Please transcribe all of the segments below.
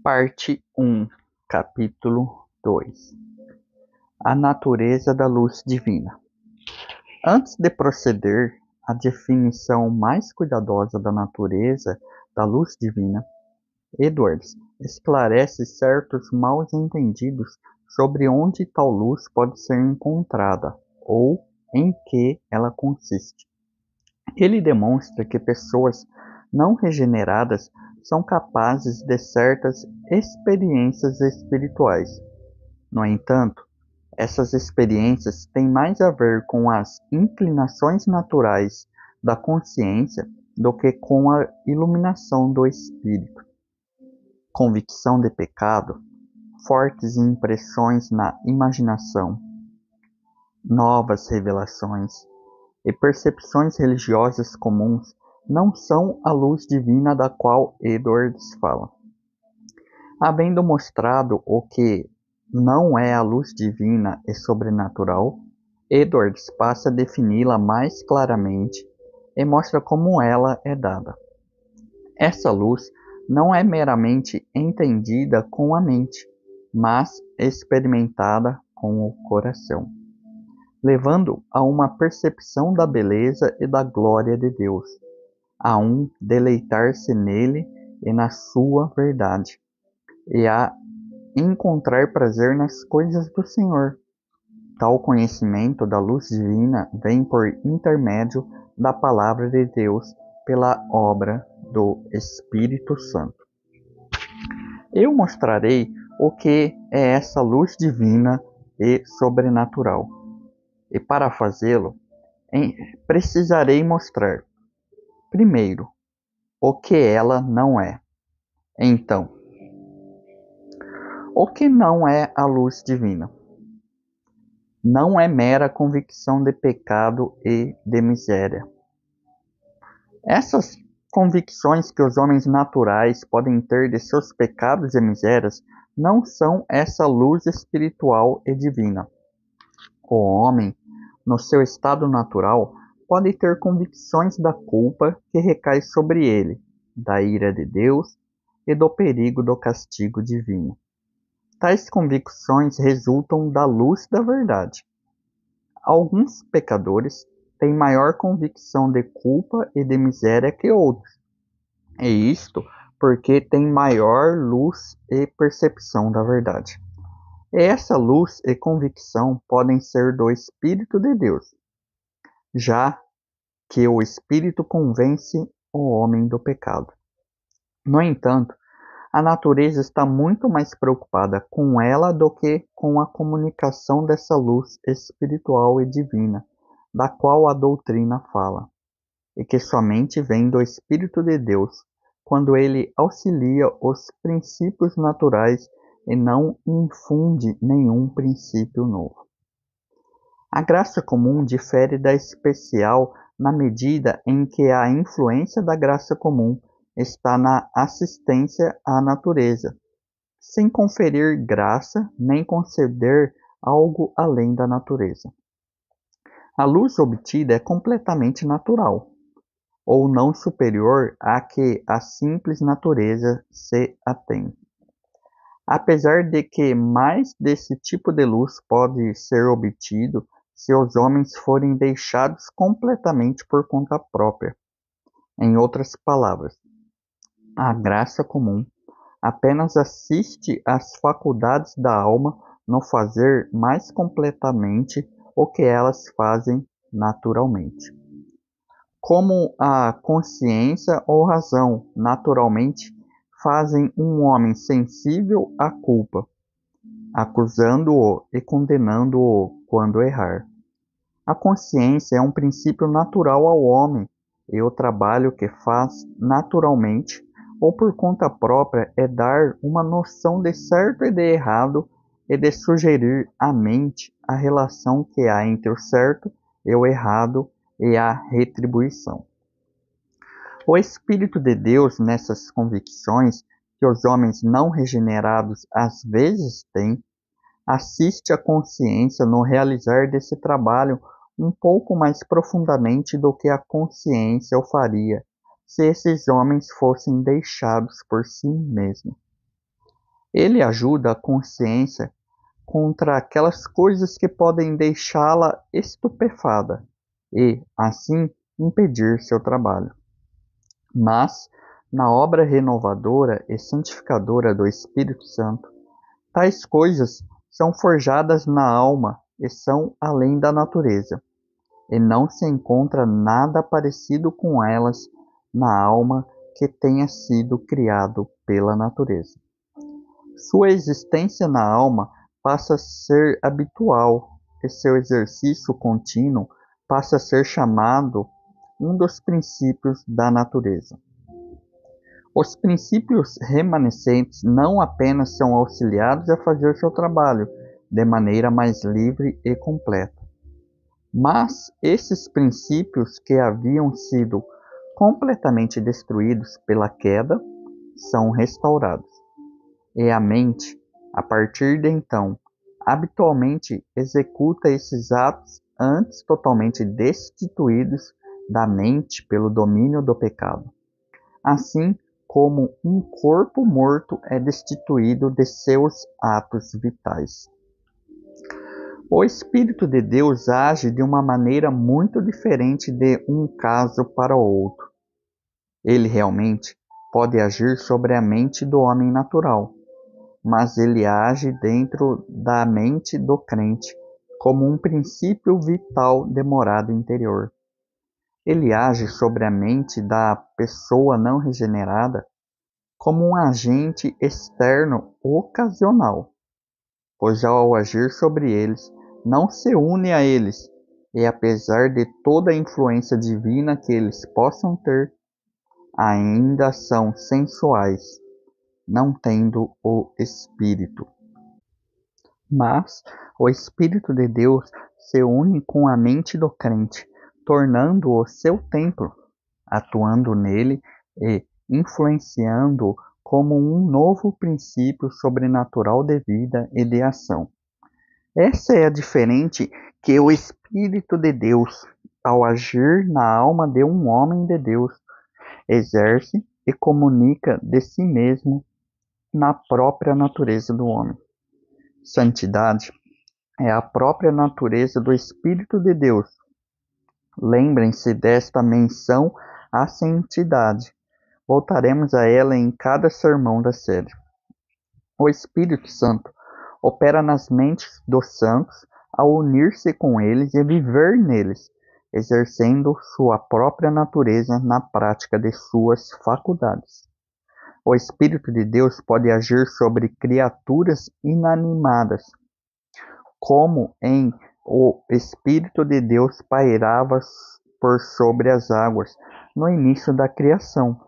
Parte 1, Capítulo 2. A natureza da luz divina. Antes de proceder à definição mais cuidadosa da natureza da luz divina, Edwards esclarece certos mal-entendidos sobre onde tal luz pode ser encontrada ou em que ela consiste. Ele demonstra que pessoas não regeneradas são capazes de certas experiências espirituais. No entanto, essas experiências têm mais a ver com as inclinações naturais da consciência do que com a iluminação do espírito. Convicção de pecado, fortes impressões na imaginação, novas revelações e percepções religiosas comuns não são a luz divina da qual Edwards fala. Havendo mostrado o que não é a luz divina e sobrenatural, Edwards passa a defini-la mais claramente e mostra como ela é dada. Essa luz não é meramente entendida com a mente, mas experimentada com o coração, levando a uma percepção da beleza e da glória de Deus, a um deleitar-se nele e na sua verdade, e a encontrar prazer nas coisas do Senhor. Tal conhecimento da luz divina vem por intermédio da palavra de Deus pela obra do Espírito Santo. Eu mostrarei o que é essa luz divina e sobrenatural. E para fazê-lo, precisarei mostrar, primeiro, o que ela não é. Então, o que não é a luz divina? Não é mera convicção de pecado e de miséria. Essas convicções que os homens naturais podem ter de seus pecados e misérias não são essa luz espiritual e divina. O homem, no seu estado natural, pode ter convicções da culpa que recai sobre ele, da ira de Deus e do perigo do castigo divino. Tais convicções resultam da luz da verdade. Alguns pecadores têm maior convicção de culpa e de miséria que outros, e isto porque têm maior luz e percepção da verdade. E essa luz e convicção podem ser do Espírito de Deus, já que o Espírito convence o homem do pecado. No entanto, a natureza está muito mais preocupada com ela do que com a comunicação dessa luz espiritual e divina, da qual a doutrina fala, e que somente vem do Espírito de Deus, quando ele auxilia os princípios naturais e não infunde nenhum princípio novo. A graça comum difere da especial na medida em que a influência da graça comum está na assistência à natureza, sem conferir graça nem conceder algo além da natureza. A luz obtida é completamente natural, ou não superior à que a simples natureza se atém. Apesar de que mais desse tipo de luz pode ser obtido se os homens forem deixados completamente por conta própria. Em outras palavras, a graça comum apenas assiste às faculdades da alma no fazer mais completamente o que elas fazem naturalmente. Como a consciência ou razão naturalmente fazem um homem sensível à culpa, acusando-o e condenando-o quando errar. A consciência é um princípio natural ao homem, e o trabalho que faz naturalmente ou por conta própria é dar uma noção de certo e de errado e de sugerir à mente a relação que há entre o certo e o errado e a retribuição. O Espírito de Deus, nessas convicções que os homens não regenerados às vezes têm, assiste a consciência no realizar desse trabalho um pouco mais profundamente do que a consciência o faria se esses homens fossem deixados por si mesmos. Ele ajuda a consciência contra aquelas coisas que podem deixá-la estupefada e, assim, impedir seu trabalho. Mas, na obra renovadora e santificadora do Espírito Santo, tais coisas são forjadas na alma e são além da natureza, e não se encontra nada parecido com elas na alma que tenha sido criado pela natureza. Sua existência na alma passa a ser habitual e seu exercício contínuo passa a ser chamado um dos princípios da natureza. Os princípios remanescentes não apenas são auxiliados a fazer seu trabalho de maneira mais livre e completa, mas esses princípios que haviam sido completamente destruídos pela queda são restaurados. E a mente, a partir de então, habitualmente executa esses atos antes totalmente destituídos da mente pelo domínio do pecado. Assim como um corpo morto é destituído de seus atos vitais. O Espírito de Deus age de uma maneira muito diferente de um caso para o outro. Ele realmente pode agir sobre a mente do homem natural, mas ele age dentro da mente do crente como um princípio vital de morada interior. Ele age sobre a mente da pessoa não regenerada como um agente externo ocasional, pois ao agir sobre eles, não se une a eles, e apesar de toda a influência divina que eles possam ter, ainda são sensuais, não tendo o Espírito. Mas o Espírito de Deus se une com a mente do crente, tornando-o seu templo, atuando nele e influenciando-o como um novo princípio sobrenatural de vida e de ação. Essa é a diferença que o Espírito de Deus, ao agir na alma de um homem de Deus, exerce e comunica de si mesmo na própria natureza do homem. Santidade é a própria natureza do Espírito de Deus. Lembrem-se desta menção à santidade. Voltaremos a ela em cada sermão da série. O Espírito Santo opera nas mentes dos santos ao unir-se com eles e viver neles, exercendo sua própria natureza na prática de suas faculdades. O Espírito de Deus pode agir sobre criaturas inanimadas, como em o Espírito de Deus pairava por sobre as águas no início da criação.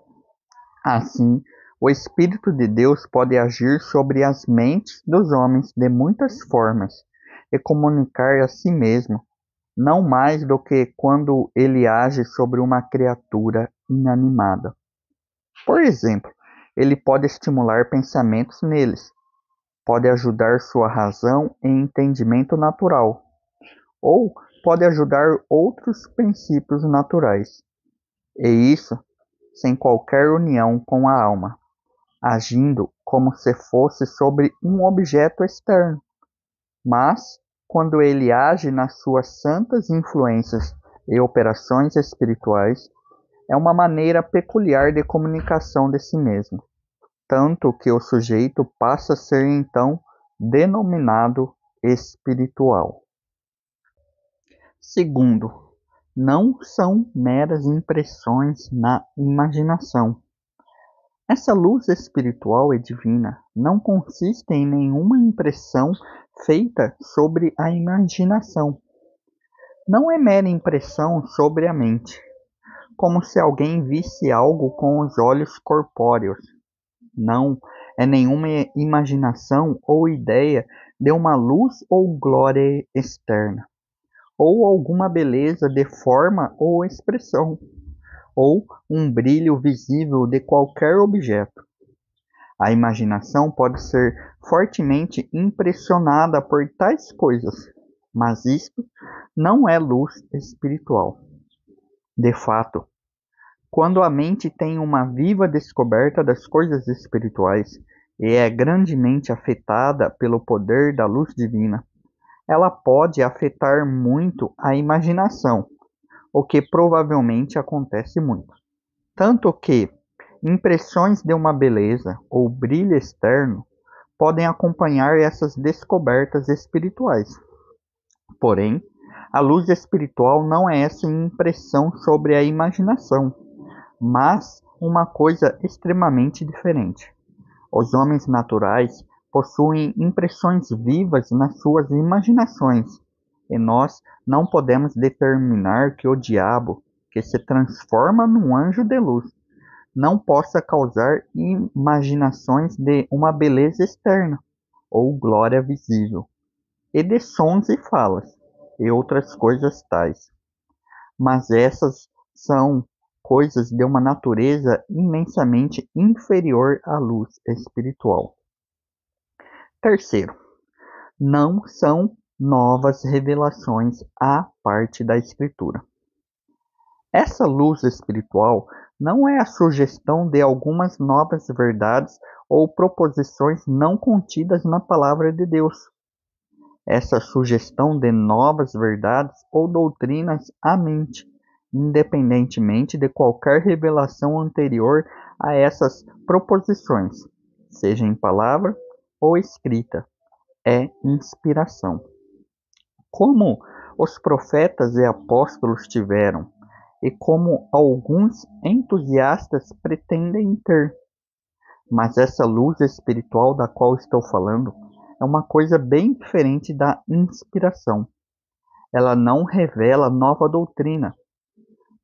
Assim, o Espírito de Deus pode agir sobre as mentes dos homens de muitas formas e comunicar a si mesmo, não mais do que quando ele age sobre uma criatura inanimada. Por exemplo, ele pode estimular pensamentos neles, pode ajudar sua razão e entendimento natural, ou pode ajudar outros princípios naturais, e isso sem qualquer união com a alma, agindo como se fosse sobre um objeto externo. Mas, quando ele age nas suas santas influências e operações espirituais, é uma maneira peculiar de comunicação de si mesmo, tanto que o sujeito passa a ser então denominado espiritual. Segundo, não são meras impressões na imaginação. Essa luz espiritual e divina não consiste em nenhuma impressão feita sobre a imaginação. Não é mera impressão sobre a mente, como se alguém visse algo com os olhos corpóreos. Não é nenhuma imaginação ou ideia de uma luz ou glória externa, ou alguma beleza de forma ou expressão, ou um brilho visível de qualquer objeto. A imaginação pode ser fortemente impressionada por tais coisas, mas isto não é luz espiritual. De fato, Quando a mente tem uma viva descoberta das coisas espirituais e é grandemente afetada pelo poder da luz divina, ela pode afetar muito a imaginação, o que provavelmente acontece muito. Tanto que impressões de uma beleza ou brilho externo podem acompanhar essas descobertas espirituais. Porém, a luz espiritual não é essa impressão sobre a imaginação, mas uma coisa extremamente diferente. Os homens naturais possuem impressões vivas nas suas imaginações, e nós não podemos determinar que o diabo, que se transforma num anjo de luz, não possa causar imaginações de uma beleza externa ou glória visível, e de sons e falas, e outras coisas tais. Mas essas são coisas de uma natureza imensamente inferior à luz espiritual. Terceiro, não são novas revelações à parte da Escritura. Essa luz espiritual não é a sugestão de algumas novas verdades ou proposições não contidas na palavra de Deus. Essa sugestão de novas verdades ou doutrinas à mente, independentemente de qualquer revelação anterior a essas proposições, seja em palavra ou escrita, é inspiração. Como os profetas e apóstolos tiveram, e como alguns entusiastas pretendem ter. Mas essa luz espiritual da qual estou falando é uma coisa bem diferente da inspiração. Ela não revela nova doutrina,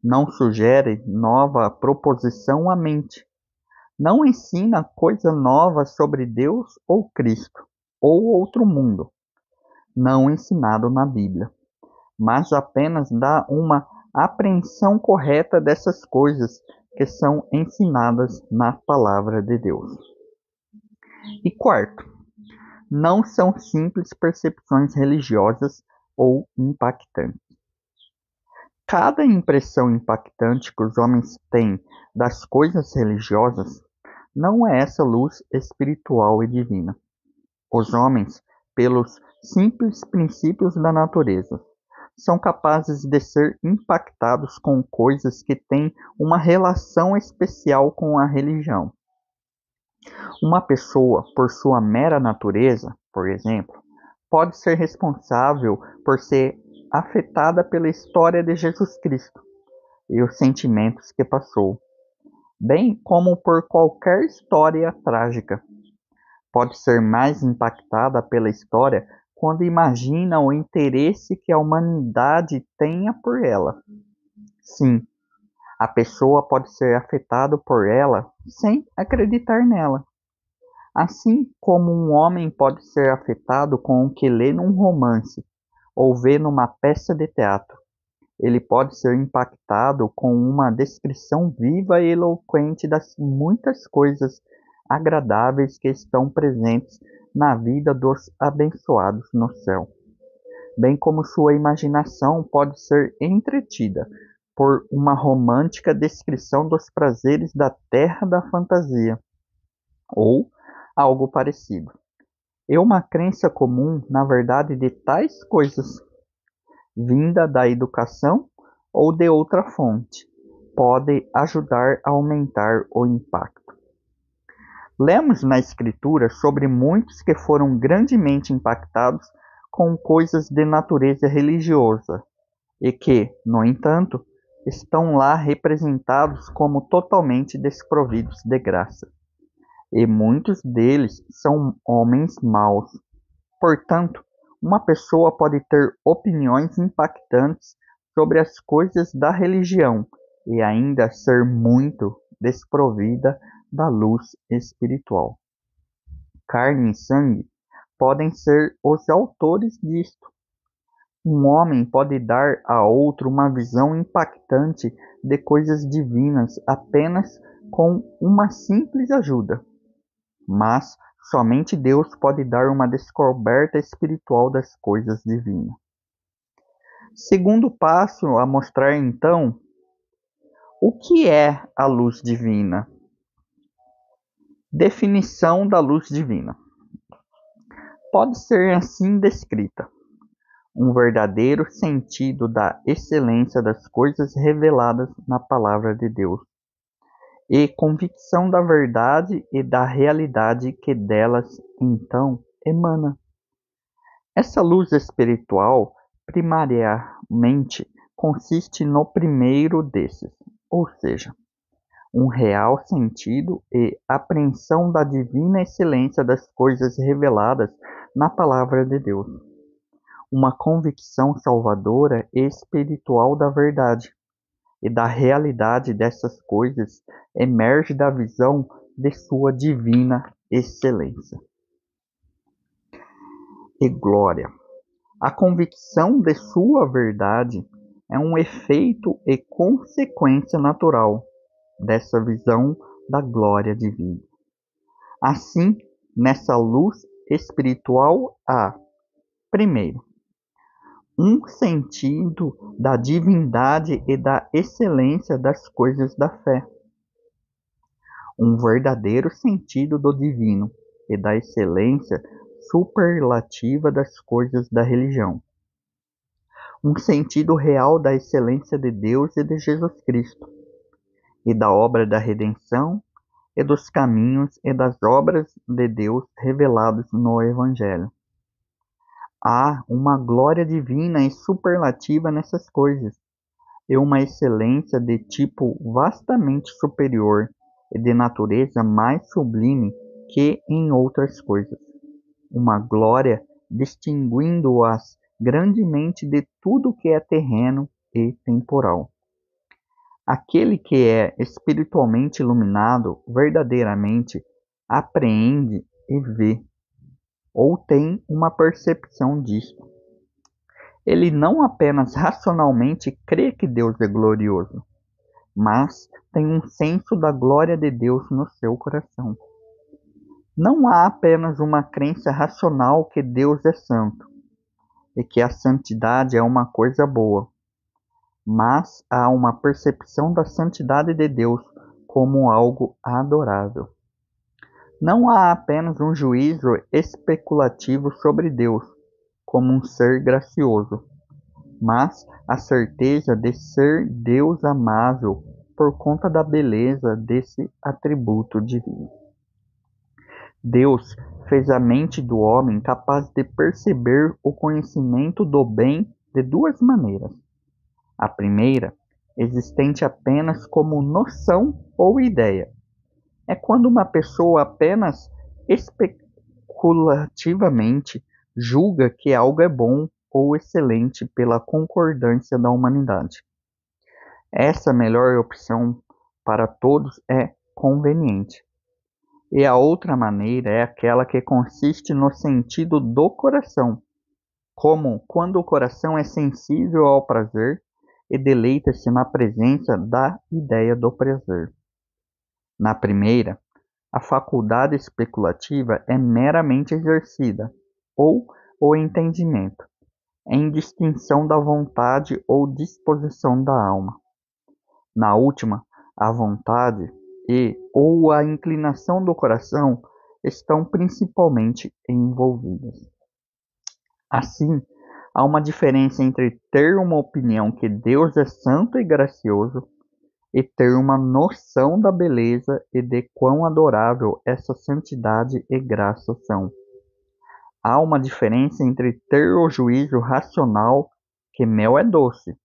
não sugere nova proposição à mente, não ensina coisa nova sobre Deus ou Cristo, ou outro mundo, não ensinado na Bíblia, mas apenas dá uma apreensão correta dessas coisas que são ensinadas na palavra de Deus. E quarto, não são simples percepções religiosas ou impactantes. Cada impressão impactante que os homens têm das coisas religiosas não é essa luz espiritual e divina. Os homens, pelos simples princípios da natureza, são capazes de ser impactados com coisas que têm uma relação especial com a religião. Uma pessoa, por sua mera natureza, por exemplo, pode ser responsável por ser afetada pela história de Jesus Cristo e os sentimentos que passou, bem como por qualquer história trágica. Pode ser mais impactada pela história quando imagina o interesse que a humanidade tenha por ela. Sim, a pessoa pode ser afetada por ela sem acreditar nela. Assim como um homem pode ser afetado com o que lê num romance ou vê numa peça de teatro, ele pode ser impactado com uma descrição viva e eloquente das muitas coisas agradáveis que estão presentes na vida dos abençoados no céu, bem como sua imaginação pode ser entretida por uma romântica descrição dos prazeres da terra da fantasia, ou algo parecido. É uma crença comum, na verdade, de tais coisas, vinda da educação ou de outra fonte, pode ajudar a aumentar o impacto. Lemos na Escritura sobre muitos que foram grandemente impactados com coisas de natureza religiosa e que, no entanto, estão lá representados como totalmente desprovidos de graça. E muitos deles são homens maus. Portanto, uma pessoa pode ter opiniões impactantes sobre as coisas da religião e ainda ser muito desprovida da luz espiritual. Carne e sangue podem ser os autores disto. Um homem pode dar a outro uma visão impactante de coisas divinas apenas com uma simples ajuda. Mas somente Deus pode dar uma descoberta espiritual das coisas divinas. Segundo passo a mostrar então, O que é a luz divina? Definição da luz divina. Pode ser assim descrita: um verdadeiro sentido da excelência das coisas reveladas na palavra de Deus, e convicção da verdade e da realidade que delas então emana. Essa luz espiritual, primariamente, consiste no primeiro desses, ou seja, um real sentido e apreensão da divina excelência das coisas reveladas na palavra de Deus, uma convicção salvadora e espiritual da verdade e da realidade dessas coisas emerge da visão de sua divina excelência e glória. A convicção de sua verdade é um efeito e consequência natural dessa visão da glória divina. Assim, nessa luz espiritual há, primeiro, um sentido da divindade e da excelência das coisas da fé, um verdadeiro sentido do divino e da excelência superlativa das coisas da religião, um sentido real da excelência de Deus e de Jesus Cristo, e da obra da redenção, e dos caminhos e das obras de Deus revelados no Evangelho. Há uma glória divina e superlativa nessas coisas, e uma excelência de tipo vastamente superior e de natureza mais sublime que em outras coisas. Uma glória distinguindo-as grandemente de tudo que é terreno e temporal. Aquele que é espiritualmente iluminado verdadeiramente apreende e vê, ou tem uma percepção disto. Ele não apenas racionalmente crê que Deus é glorioso, mas tem um senso da glória de Deus no seu coração. Não há apenas uma crença racional que Deus é santo e que a santidade é uma coisa boa, mas há uma percepção da santidade de Deus como algo adorável. Não há apenas um juízo especulativo sobre Deus como um ser gracioso, mas a certeza de ser Deus amável por conta da beleza desse atributo divino. Deus fez a mente do homem capaz de perceber o conhecimento do bem de duas maneiras. A primeira, existente apenas como noção ou ideia, é quando uma pessoa apenas especulativamente julga que algo é bom ou excelente pela concordância da humanidade. Essa melhor opção para todos é conveniente. E a outra maneira é aquela que consiste no sentido do coração, como quando o coração é sensível ao prazer e deleita-se na presença da ideia do prazer. Na primeira, a faculdade especulativa é meramente exercida, ou o entendimento, em distinção da vontade ou disposição da alma. Na última, a vontade e ou a inclinação do coração estão principalmente envolvidas. Assim, há uma diferença entre ter uma opinião que Deus é santo e gracioso e ter uma noção da beleza e de quão adorável essa santidade e graça são. Há uma diferença entre ter o juízo racional que mel é doce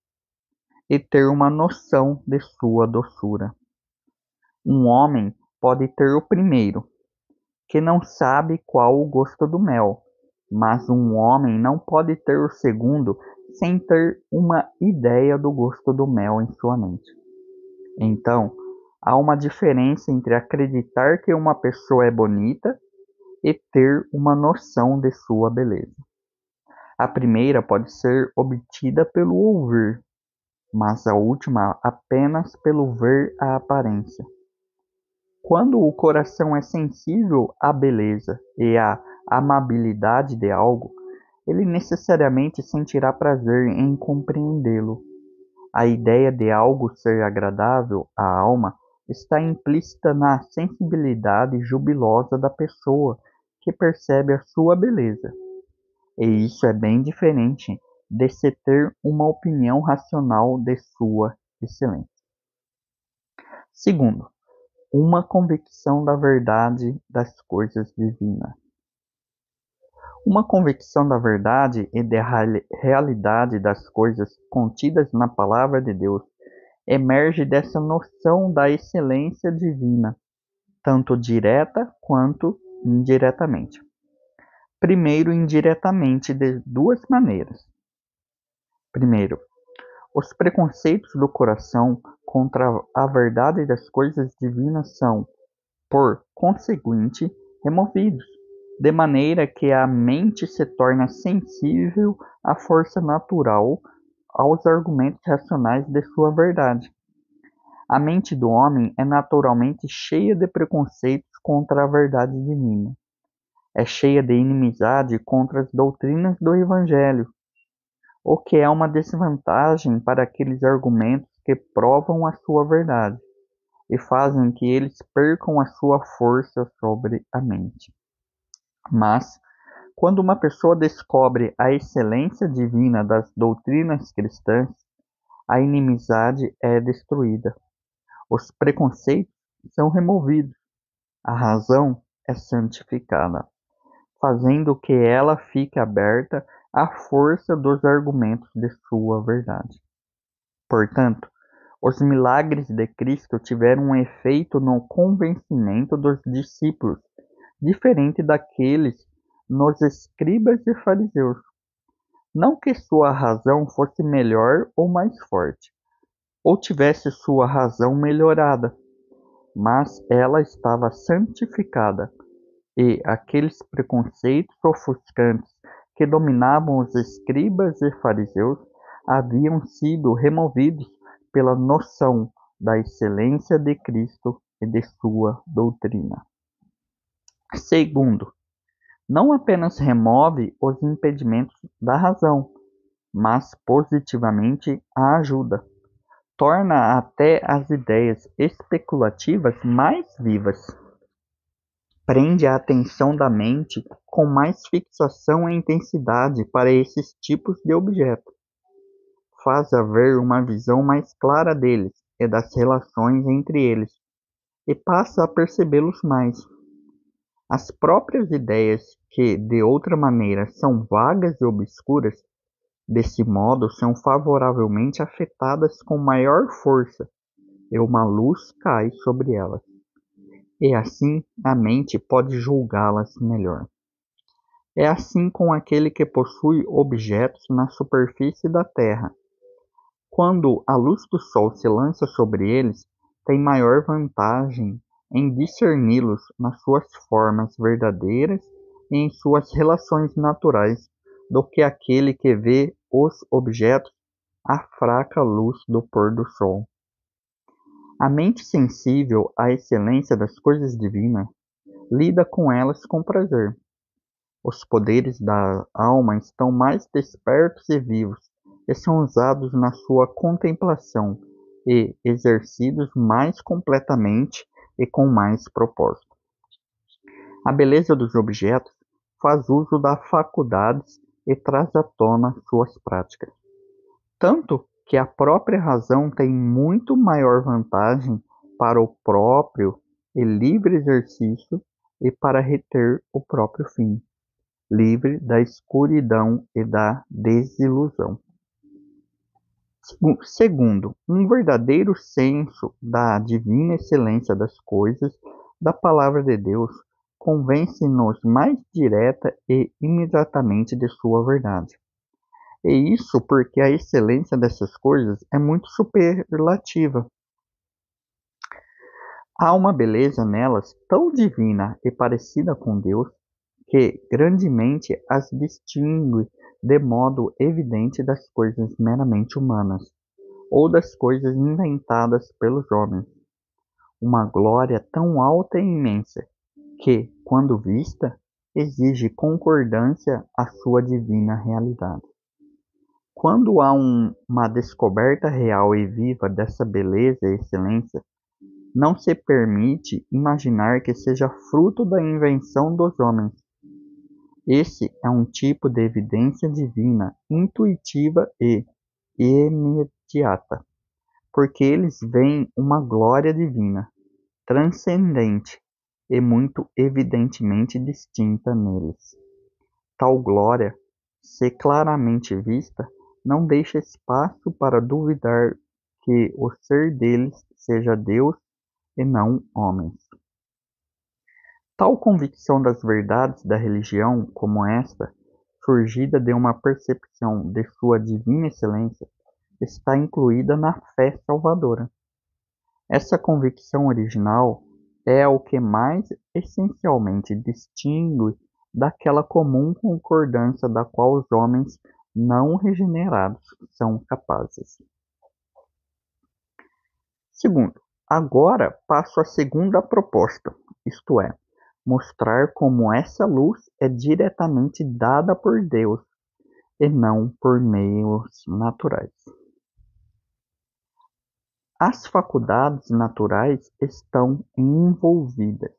e ter uma noção de sua doçura. Um homem pode ter o primeiro, que não sabe qual o gosto do mel, mas um homem não pode ter o segundo sem ter uma ideia do gosto do mel em sua mente. Então, há uma diferença entre acreditar que uma pessoa é bonita e ter uma noção de sua beleza. A primeira pode ser obtida pelo ouvir, mas a última apenas pelo ver a aparência. Quando o coração é sensível à beleza e à amabilidade de algo, ele necessariamente sentirá prazer em compreendê-lo. A ideia de algo ser agradável à alma está implícita na sensibilidade jubilosa da pessoa que percebe a sua beleza. E isso é bem diferente de se ter uma opinião racional de sua excelência. Segundo, uma convicção da verdade das coisas divinas. Uma convicção da verdade e da realidade das coisas contidas na Palavra de Deus emerge dessa noção da excelência divina, tanto direta quanto indiretamente. Primeiro, indiretamente, de duas maneiras. Primeiro, os preconceitos do coração contra a verdade das coisas divinas são, por conseguinte, removidos, de maneira que a mente se torna sensível à força natural, aos argumentos racionais de sua verdade. A mente do homem é naturalmente cheia de preconceitos contra a verdade divina. É cheia de inimizade contra as doutrinas do Evangelho, o que é uma desvantagem para aqueles argumentos que provam a sua verdade e fazem que eles percam a sua força sobre a mente. Mas, quando uma pessoa descobre a excelência divina das doutrinas cristãs, a inimizade é destruída. Os preconceitos são removidos, a razão é santificada, fazendo que ela fique aberta à força dos argumentos de sua verdade. Portanto, os milagres de Cristo tiveram um efeito no convencimento dos discípulos, diferente daqueles nos escribas e fariseus. Não que sua razão fosse melhor ou mais forte, ou tivesse sua razão melhorada, mas ela estava santificada, e aqueles preconceitos ofuscantes que dominavam os escribas e fariseus haviam sido removidos pela noção da excelência de Cristo e de sua doutrina. Segundo, não apenas remove os impedimentos da razão, mas positivamente a ajuda. Torna até as ideias especulativas mais vivas. Prende a atenção da mente com mais fixação e intensidade para esses tipos de objetos. Faz haver uma visão mais clara deles e das relações entre eles, e passa a percebê-los mais. As próprias ideias que, de outra maneira, são vagas e obscuras, desse modo são favoravelmente afetadas com maior força, e uma luz cai sobre elas. E assim a mente pode julgá-las melhor. É assim com aquele que possui objetos na superfície da terra. Quando a luz do sol se lança sobre eles, tem maior vantagem em discerni-los nas suas formas verdadeiras e em suas relações naturais, do que aquele que vê os objetos à fraca luz do pôr do sol. A mente sensível à excelência das coisas divinas lida com elas com prazer. Os poderes da alma estão mais despertos e vivos, e são usados na sua contemplação e exercidos mais completamente e com mais propósito. A beleza dos objetos faz uso das faculdades e traz à tona suas práticas. Tanto que a própria razão tem muito maior vantagem para o próprio e livre exercício e para reter o próprio fim, livre da escuridão e da desilusão. Segundo, um verdadeiro senso da divina excelência das coisas da Palavra de Deus convence-nos mais direta e imediatamente de sua verdade. E isso porque a excelência dessas coisas é muito superlativa. Há uma beleza nelas tão divina e parecida com Deus que grandemente as distingue de modo evidente das coisas meramente humanas ou das coisas inventadas pelos homens. Uma glória tão alta e imensa que, quando vista, exige concordância à sua divina realidade. Quando há uma descoberta real e viva dessa beleza e excelência, não se permite imaginar que seja fruto da invenção dos homens. Esse é um tipo de evidência divina, intuitiva e imediata, porque eles veem uma glória divina, transcendente e muito evidentemente distinta neles. Tal glória, se claramente vista, não deixa espaço para duvidar que o ser deles seja Deus e não homens. Tal convicção das verdades da religião, como esta, surgida de uma percepção de sua divina excelência, está incluída na fé salvadora. Essa convicção original é o que mais essencialmente distingue daquela comum concordância da qual os homens não regenerados são capazes. Segundo, agora passo à segunda proposta, isto é, mostrar como essa luz é diretamente dada por Deus e não por meios naturais. As faculdades naturais estão envolvidas.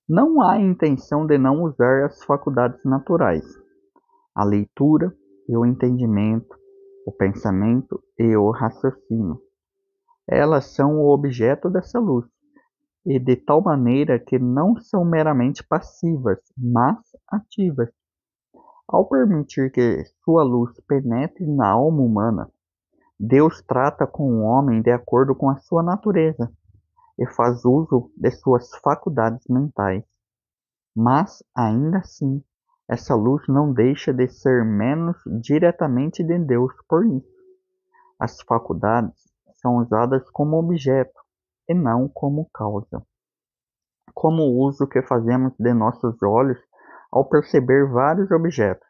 Não há intenção de não usar as faculdades naturais, a leitura e o entendimento, o pensamento e o raciocínio. Elas são o objeto dessa luz, e de tal maneira que não são meramente passivas, mas ativas. Ao permitir que sua luz penetre na alma humana, Deus trata com o homem de acordo com a sua natureza e faz uso de suas faculdades mentais. Mas, ainda assim, essa luz não deixa de ser menos diretamente de Deus por isso. As faculdades são usadas como objeto e não como causa. Como o uso que fazemos de nossos olhos ao perceber vários objetos.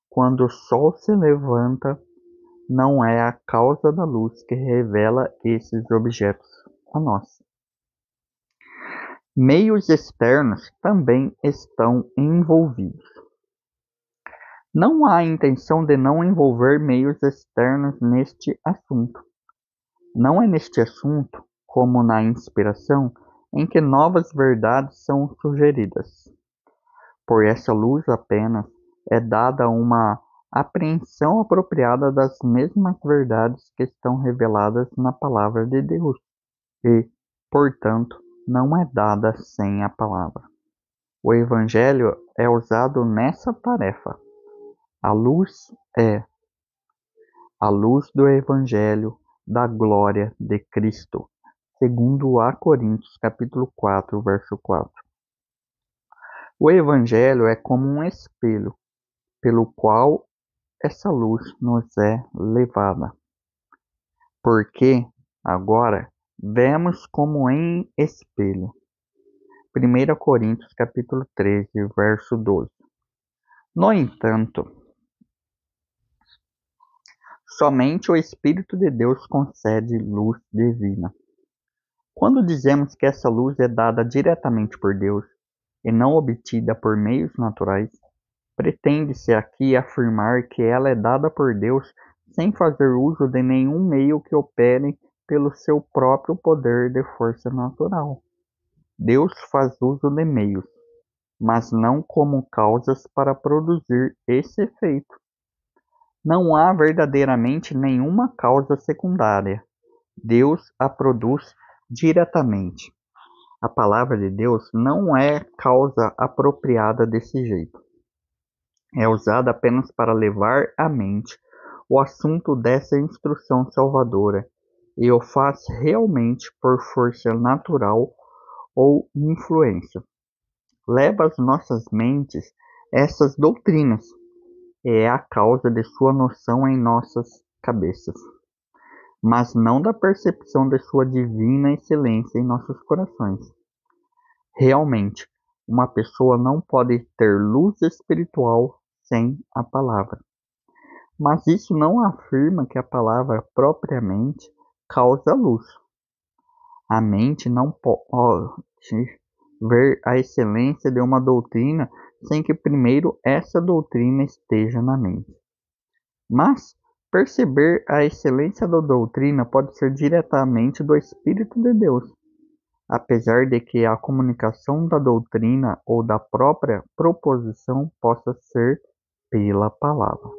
Quando o sol se levanta, não é a causa da luz que revela esses objetos a nós. Meios externos também estão envolvidos. Não há intenção de não envolver meios externos neste assunto. Não é neste assunto, como na inspiração, em que novas verdades são sugeridas. Por essa luz apenas é dada uma apreensão apropriada das mesmas verdades que estão reveladas na palavra de Deus e, portanto, não é dada sem a palavra. O Evangelho é usado nessa tarefa. A luz é a luz do Evangelho da glória de Cristo, segundo a Coríntios capítulo 4, verso 4. O Evangelho é como um espelho, pelo qual essa luz nos é levada. Porque, agora, vemos como em espelho. 1 Coríntios capítulo 13, verso 12. No entanto, somente o Espírito de Deus concede luz divina. Quando dizemos que essa luz é dada diretamente por Deus e não obtida por meios naturais, pretende-se aqui afirmar que ela é dada por Deus sem fazer uso de nenhum meio que opere pelo seu próprio poder de força natural. Deus faz uso de meios, mas não como causas para produzir esse efeito. Não há verdadeiramente nenhuma causa secundária. Deus a produz diretamente. A palavra de Deus não é causa apropriada desse jeito. É usada apenas para levar à mente o assunto dessa instrução salvadora e o faz realmente por força natural ou influência. Leva às nossas mentes essas doutrinas e é a causa de sua noção em nossas cabeças, mas não da percepção de sua divina excelência em nossos corações. Realmente, uma pessoa não pode ter luz espiritual sem a palavra. Mas isso não afirma que a palavra propriamente causa luz. A mente não pode ver a excelência de uma doutrina sem que primeiro essa doutrina esteja na mente. Mas perceber a excelência da doutrina pode ser diretamente do Espírito de Deus, apesar de que a comunicação da doutrina ou da própria proposição possa ser pela palavra.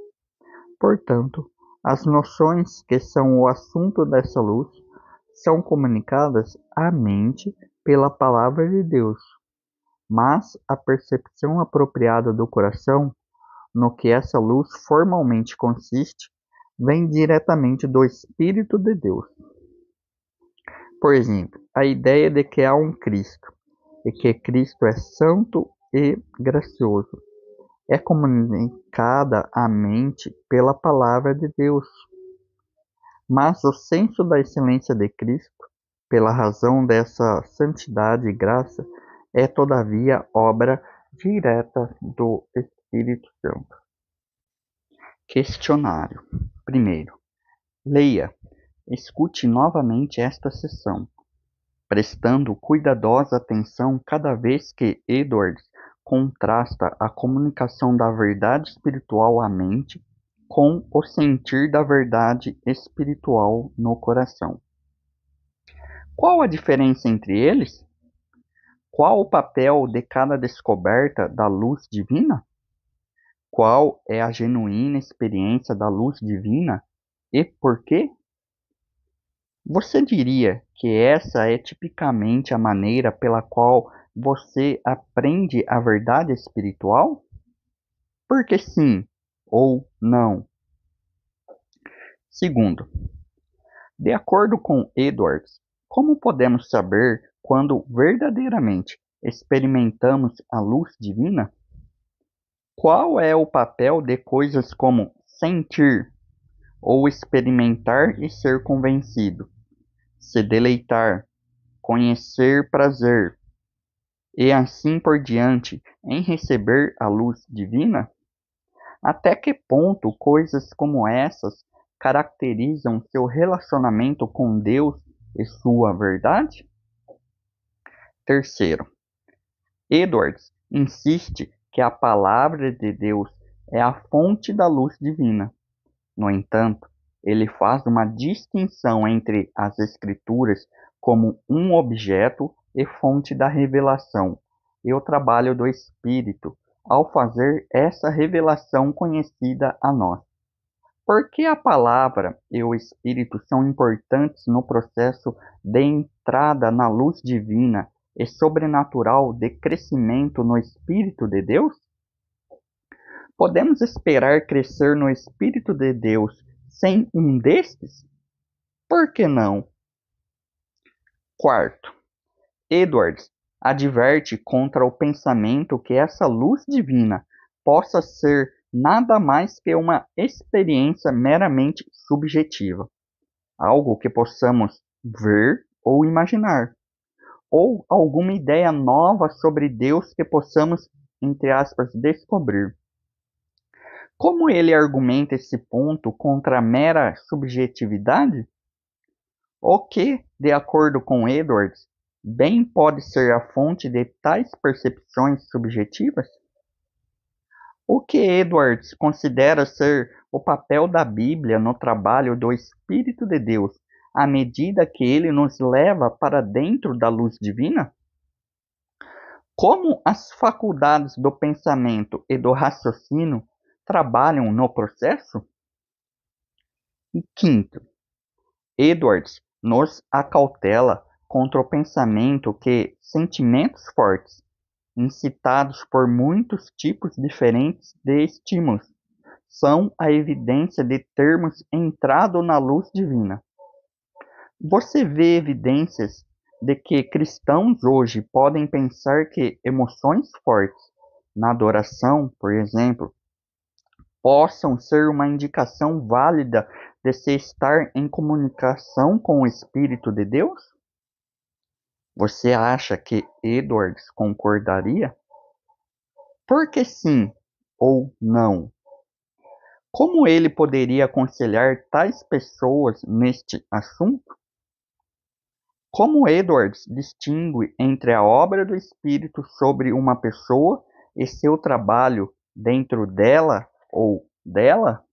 Portanto, as noções que são o assunto dessa luz são comunicadas à mente pela palavra de Deus, mas a percepção apropriada do coração, no que essa luz formalmente consiste, vem diretamente do Espírito de Deus. Por exemplo, a ideia de que há um Cristo e que Cristo é santo e gracioso é comunicada à mente pela palavra de Deus. Mas o senso da excelência de Cristo, pela razão dessa santidade e graça, é todavia obra direta do Espírito Santo. Questionário. Primeiro, leia, escute novamente esta sessão, prestando cuidadosa atenção cada vez que Edwards contrasta a comunicação da verdade espiritual à mente com o sentir da verdade espiritual no coração. Qual a diferença entre eles? Qual o papel de cada descoberta da luz divina? Qual é a genuína experiência da luz divina e por quê? Você diria que essa é tipicamente a maneira pela qual você aprende a verdade espiritual? Porque sim ou não? Segundo, de acordo com Edwards, como podemos saber quando verdadeiramente experimentamos a luz divina? Qual é o papel de coisas como sentir ou experimentar e ser convencido, se deleitar, conhecer prazer e assim por diante em receber a luz divina? Até que ponto coisas como essas caracterizam seu relacionamento com Deus e sua verdade? Terceiro, Edwards insiste que a palavra de Deus é a fonte da luz divina. No entanto, ele faz uma distinção entre as Escrituras como um objeto e fonte da revelação, e o trabalho do Espírito, ao fazer essa revelação conhecida a nós. Por que a palavra e o Espírito são importantes no processo de entrada na luz divina e sobrenatural de crescimento no Espírito de Deus? Podemos esperar crescer no Espírito de Deus sem um destes? Por que não? Quarto, Edwards adverte contra o pensamento que essa luz divina possa ser nada mais que uma experiência meramente subjetiva, algo que possamos ver ou imaginar, ou alguma ideia nova sobre Deus que possamos, entre aspas, descobrir. Como ele argumenta esse ponto contra a mera subjetividade? O que, de acordo com Edwards, bem pode ser a fonte de tais percepções subjetivas? O que Edwards considera ser o papel da Bíblia no trabalho do Espírito de Deus, à medida que ele nos leva para dentro da luz divina? Como as faculdades do pensamento e do raciocínio trabalham no processo? E quinto, Edwards nos acautela contra o pensamento que sentimentos fortes, incitados por muitos tipos diferentes de estímulos, são a evidência de termos entrado na luz divina. Você vê evidências de que cristãos hoje podem pensar que emoções fortes, na adoração, por exemplo, possam ser uma indicação válida de se estar em comunicação com o Espírito de Deus? Você acha que Edwards concordaria? Por que sim ou não? Como ele poderia aconselhar tais pessoas neste assunto? Como Edwards distingue entre a obra do Espírito sobre uma pessoa e seu trabalho dentro dela ou dela?